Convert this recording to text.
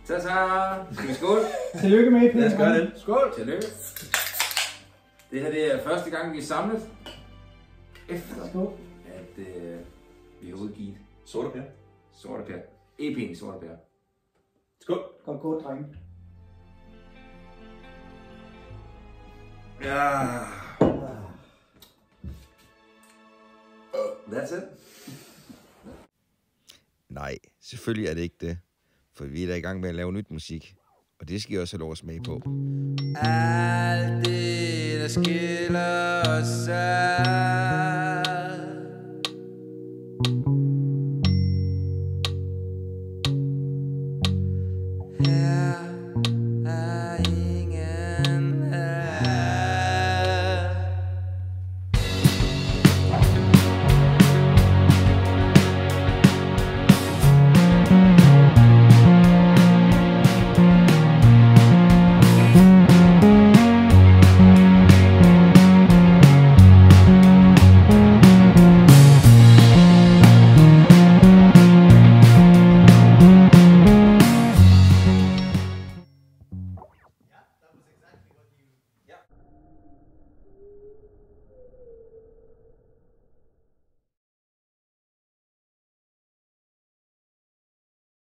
Ta-ta! Skal vi skål? Tillykke med EP. Lad os gøre det. Skål! Tillykke. Det her det er første gang, vi er samlet. Efter Skål. at vi har udgivet Sorte Per. Sorte Per. EP'en Sorte Per. Skål! Godt gået, drenge. Ja. That's it. Nej, selvfølgelig er det ikke det. For vi er da i gang med at lave nyt musik. Og det skal I også have lov at smage på. Alt det, der skiller os ad.